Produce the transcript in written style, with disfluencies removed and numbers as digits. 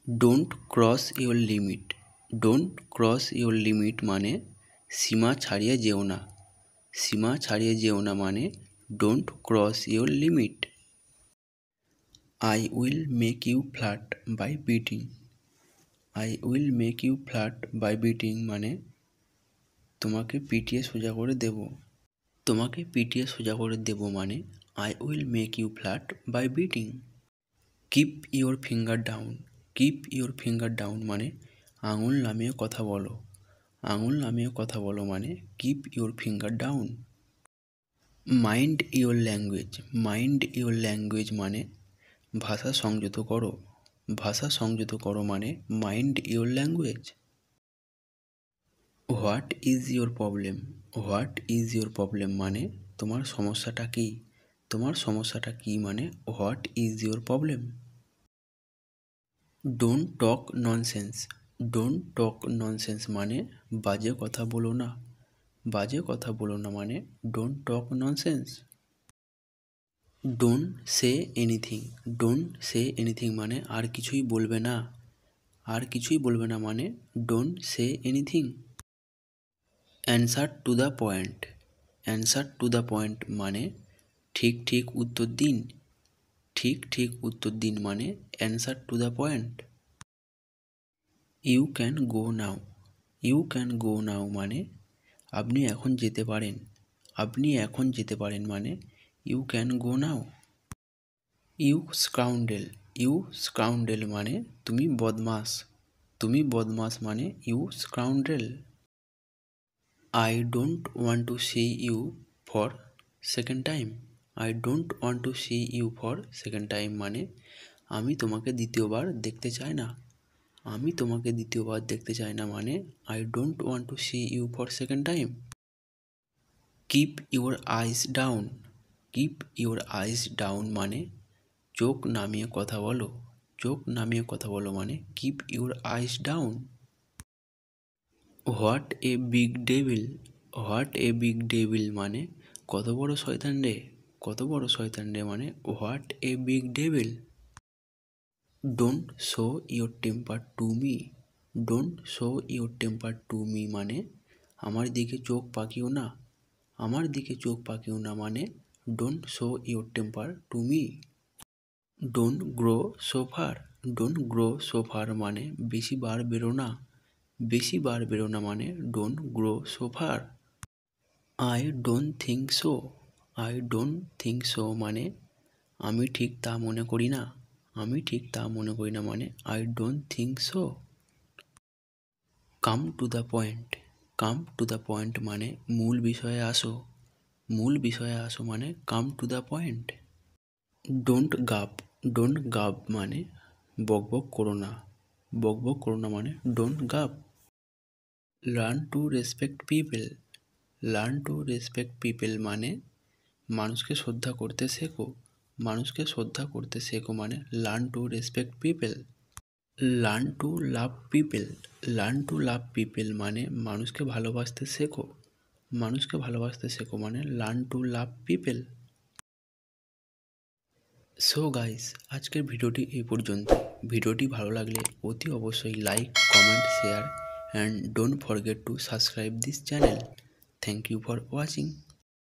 Don't cross your limit. Don't cross your limit মানে সীমা ছাড়িয়ে যেও না। সীমা ছাড়িয়ে যেও না মানে don't cross your limit. I will make you flat by beating. I will make you flat by beating মানে তোমাকে পিটিয়ে সোজা করে দেব। তোমাকে পিটিয়ে সোজা করে দেব মানে I will make you flat by beating. Keep your finger down. Keep your finger down মানে আঙুল নামিয়ে কথা বলো। আঙুল নামিয়ে কথা বলো মানে keep your finger down. Mind your language. Mind your language মানে ভাষা সংযত করো। ভাষা সংযত করো মানে mind your language. What is your problem. What is your problem মানে তোমার সমস্যাটা কী। তোমার সমস্যাটা কী মানে what is your problem. Don't talk nonsense. Don't talk nonsense মানে বাজে কথা বলো না। বাজে কথা বলো না মানে don't talk nonsense. Don't say anything. Don't say anything মানে আর কিছুই বলবে না। আর কিছুই বলবে না মানে don't say anything. Answer to the point. Answer to the point মানে ঠিক ঠিক উত্তর দিন। ঠিক ঠিক উত্তর দিন মানে answer to the point. You can go now. You can go now মানে আপনি এখন যেতে পারেন। আপনি এখন যেতে পারেন মানে you can go now. You scoundrel. You scoundrel মানে তুমি বদমাস। তুমি বদমাস মানে you scoundrel. I don't want to see you for second time. I don't want to see you for second time মানে আমি তোমাকে দ্বিতীয়বার দেখতে চাই না। আমি তোমাকে দ্বিতীয়বার দেখতে চাই না মানে I don't want to see you for second time. Keep your eyes down. Keep your eyes down মানে চোখ নামিয়ে কথা বলো। চোখ নামিয়ে কথা বলো মানে keep your eyes down. What a big devil. What a big devil মানে কত বড় শয়তান রে। কত বড় শয়তান রে মানে what a big devil. Don't show your temper to me. Don't show your temper to me মানে আমার দিকে চোখ পাকিও না। আমার দিকে চোখ পাকিও না মানে don't show your temper to me. Don't grow so far. Don't grow so far মানে বেশি বার বেরো না। বেশি বার বেরো না মানে don't grow so far. I don't think so. I don't think so মানে আমি ঠিক তা মনে করি না। আমি ঠিক তা মনে করি না মানে I don't think so. Come to the point. Come to the point মানে মূল বিষয়ে আসো। মূল বিষয়ে আসো মানে come to the point. Don't gab. Don't gab মানে বকবক করো না। বকবক করো না মানে ডোন্ট গাব। Learn to respect people. Learn to respect people মানে মানুষকে শ্রদ্ধা করতে শেখো। মানুষকে শ্রদ্ধা করতে শেখো মানে learn to respect people. Learn to love people. Learn to love people মানে মানুষকে ভালোবাসতে শেখো। মানুষকে ভালোবাসতে শেখো মানে learn to love people. So guys, আজকের ভিডিওটি এই পর্যন্ত। ভিডিওটি ভালো লাগলে অতি অবশ্যই like, comment, share and don't forget to subscribe this channel. Thank you for watching.